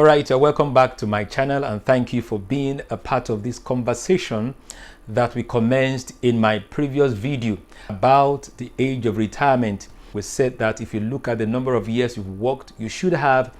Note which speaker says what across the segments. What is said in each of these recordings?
Speaker 1: All right, welcome back to my channel and thank you for being a part of this conversation that we commenced in my previous video about the age of retirement. We said that if you look at the number of years you've worked, you should have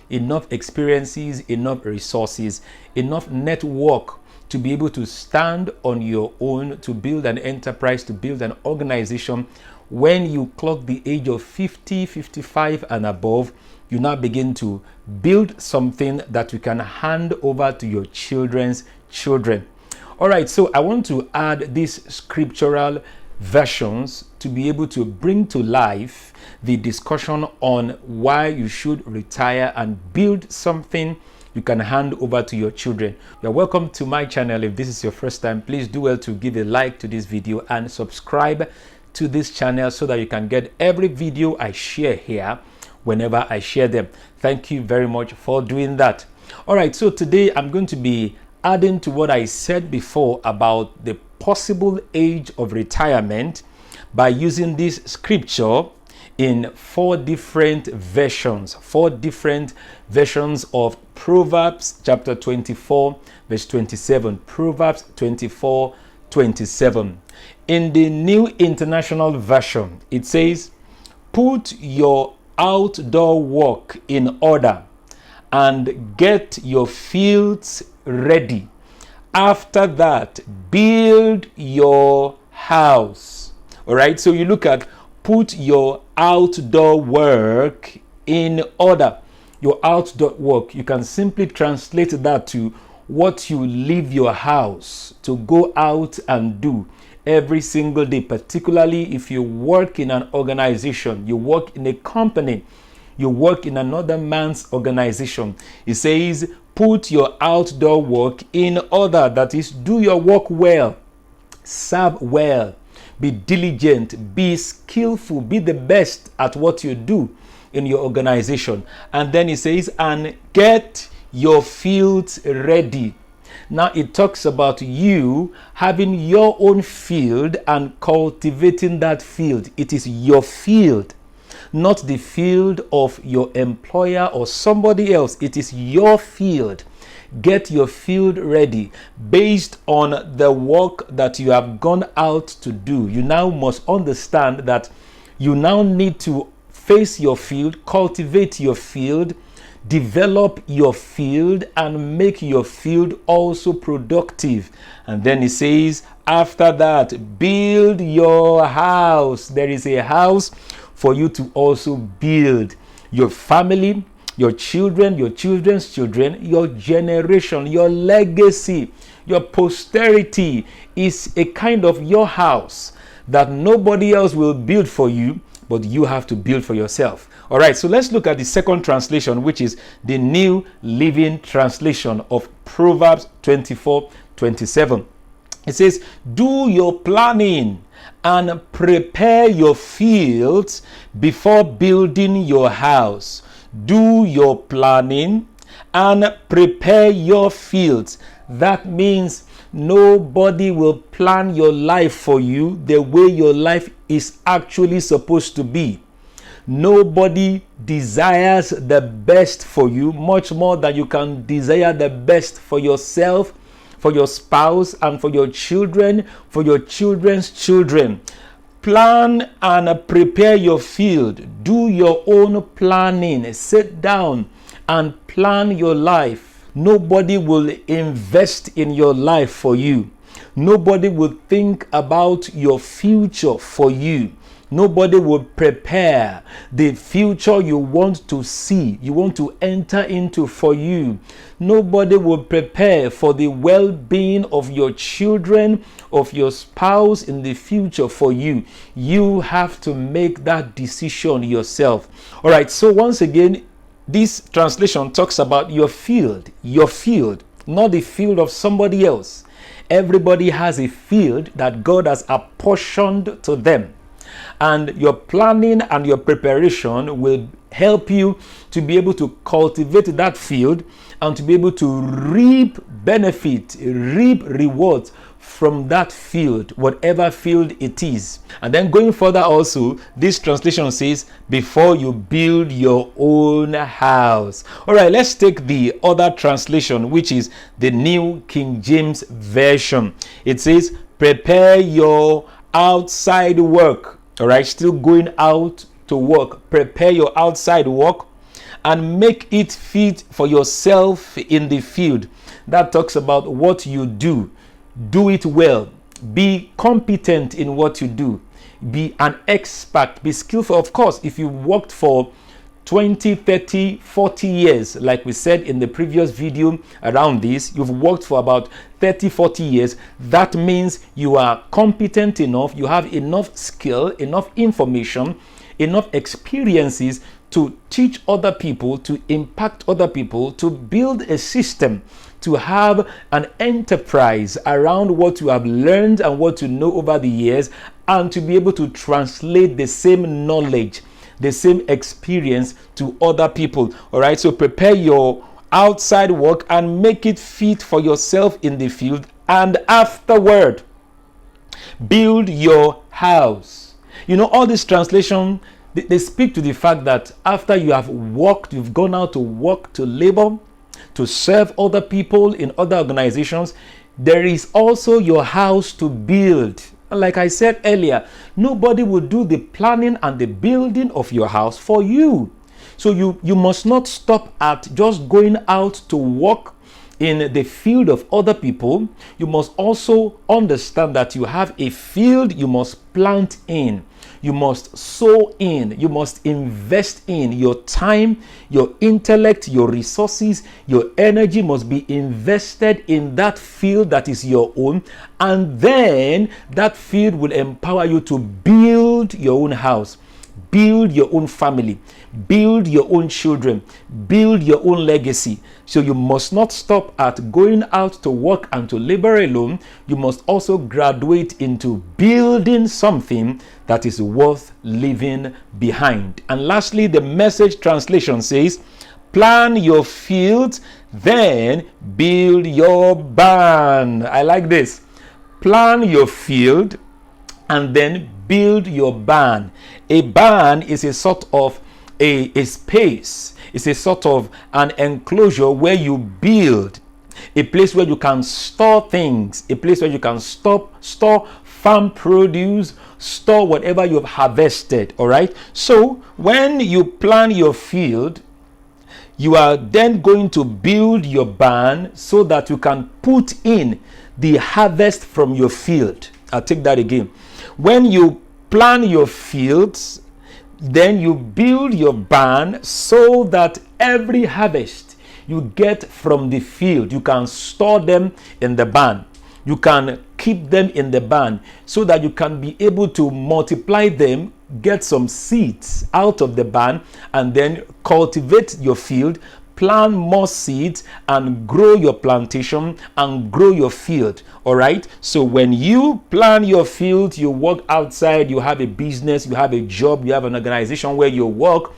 Speaker 1: enough experiences, enough resources, enough network to be able to stand on your own, to build an enterprise, to build an organization. When you clock the age of 50, 55 and above, you now begin to build something that you can hand over to your children's children. All right, so I want to add these scriptural versions to be able to bring to life the discussion on why you should retire and build something you can hand over to your children. You're welcome to my channel. If this is your first time, please do well to give a like to this video and subscribe to this channel so that you can get every video I share here whenever I share them. Thank you very much for doing that. All right, so today I'm going to be adding to what I said before about the possible age of retirement by using this scripture in four different versions of Proverbs chapter 24 verse 27. Proverbs 24 27. In the New International Version, it says, "Put your outdoor work in order and get your fields ready. After that, build your house." All right, so you look at put your outdoor work in order. Your outdoor work, you can simply translate that to what you leave your house to go out and do every single day, particularly if you work in an organization, you work in a company, you work in another man's organization. It says, put your outdoor work in order. That is, do your work well, serve well, be diligent, be skillful, be the best at what you do in your organization. And then it says, and get your fields ready. Now it talks about you having your own field and cultivating that field. It is your field, not the field of your employer or somebody else. It is your field. Get your field ready based on the work that you have gone out to do. You now must understand that you now need to face your field, cultivate your field, develop your field, and make your field also productive. And then it says, after that, build your house. There is a house for you to also build. Your family, your children, your children's children, your generation, your legacy, your posterity is a kind of your house that nobody else will build for you, but you have to build for yourself. All right, so let's look at the second translation, which is the New Living Translation of Proverbs 24:27. It says, do your planning and prepare your fields before building your house. Do your planning and prepare your fields. That means nobody will plan your life for you the way your life is actually supposed to be. Nobody desires the best for you much more than you can desire the best for yourself, for your spouse, and for your children, for your children's children. Plan and prepare your field. Do your own planning. Sit down and plan your life. Nobody will invest in your life for you. Nobody will think about your future for you. Nobody will prepare the future you want to see, you want to enter into for you. Nobody will prepare for the well-being of your children, of your spouse in the future for you. You have to make that decision yourself. All right, so once again, this translation talks about your field, not the field of somebody else. Everybody has a field that God has apportioned to them. And your planning and your preparation will help you to be able to cultivate that field and to be able to reap benefit, reap rewards from that field, whatever field it is. And then going further also, this translation says, before you build your own house. All right, let's take the other translation, which is the New King James Version. It says, prepare your outside work. All right, still going out to work. Prepare your outside work and make it fit for yourself in the field. That talks about what you do. Do it well. Be competent in what you do. Be an expert. Be skillful. Of course, if you worked for 20, 30, 40 years, like we said in the previous video around this, you've worked for about 30, 40 years. That means you are competent enough. You have enough skill, enough information, enough experiences to teach other people, to impact other people, to build a system, to have an enterprise around what you have learned and what you know over the years, and to be able to translate the same knowledge, the same experience to other people. All right, so prepare your outside work and make it fit for yourself in the field, and afterward build your house. You know, all this translation, they speak to the fact that after you have worked, you've gone out to work, to labor, to serve other people in other organizations, there is also your house to build. And like I said earlier, nobody will do the planning and the building of your house for you. So you must not stop at just going out to work in the field of other people. You must also understand that you have a field you must plant in. You must sow in, you must invest in your time, your intellect, your resources, your energy must be invested in that field that is your own, and then that field will empower you to build your own house, build your own family, build your own children, build your own legacy. So you must not stop at going out to work and to labor alone. You must also graduate into building something that is worth leaving behind. And lastly, the Message translation says, plan your fields, then build your barn. I like this. Plan your field and then build your barn. A barn is a sort of a space. It's a sort of an enclosure where you build, a place where you can store things, a place where you can store farm produce, store whatever you've harvested. All right. So when you plan your field, you are then going to build your barn so that you can put in the harvest from your field. I'll take that again. When you plan your fields, then you build your barn so that every harvest you get from the field, you can store them in the barn. You can keep them in the barn so that you can be able to multiply them, get some seeds out of the barn, and then cultivate your field, plant more seeds, and grow your plantation and grow your field. All right. So when you plan your field, you work outside, you have a business, you have a job, you have an organization where you work.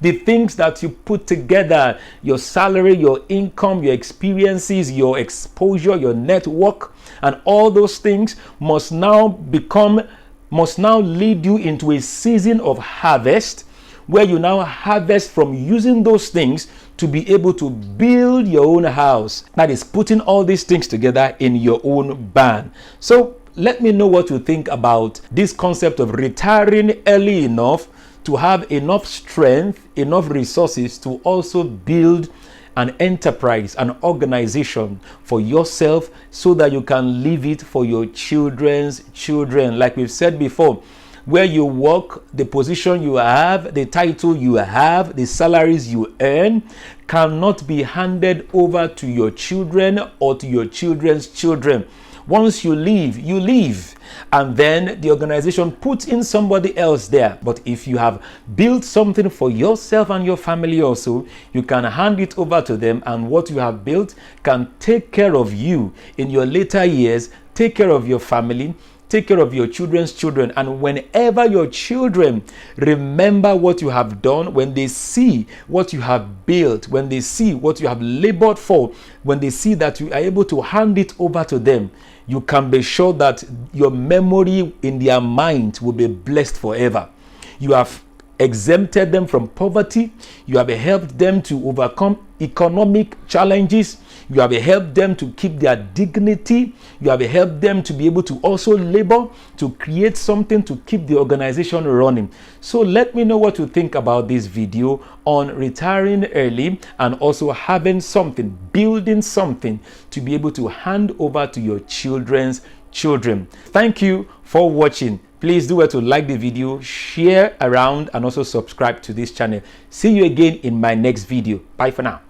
Speaker 1: The things that you put together, your salary, your income, your experiences, your exposure, your network, and all those things must now lead you into a season of harvest, where you now harvest from using those things to be able to build your own house. That is putting all these things together in your own barn. So let me know what you think about this concept of retiring early enough to have enough strength, enough resources to also build an enterprise, an organization for yourself, so that you can leave it for your children's children. Like we've said before, where you work, the position you have, the title you have, the salaries you earn cannot be handed over to your children or to your children's children. Once you leave, you leave, and then the organization puts in somebody else there. But if you have built something for yourself and your family also, you can hand it over to them, and what you have built can take care of you in your later years, take care of your family, take care of your children's children. And whenever your children remember what you have done, when they see what you have built, when they see what you have labored for, when they see that you are able to hand it over to them, you can be sure that your memory in their mind will be blessed forever. You have exempted them from poverty. You have helped them to overcome economic challenges. You have helped them to keep their dignity. You have helped them to be able to also labor to create something to keep the organization running. So let me know what you think about this video on retiring early and also having something, building something to be able to hand over to your children's children. Thank you for watching. Please do well to like the video, share around, and also subscribe to this channel. See you again in my next video. Bye for now.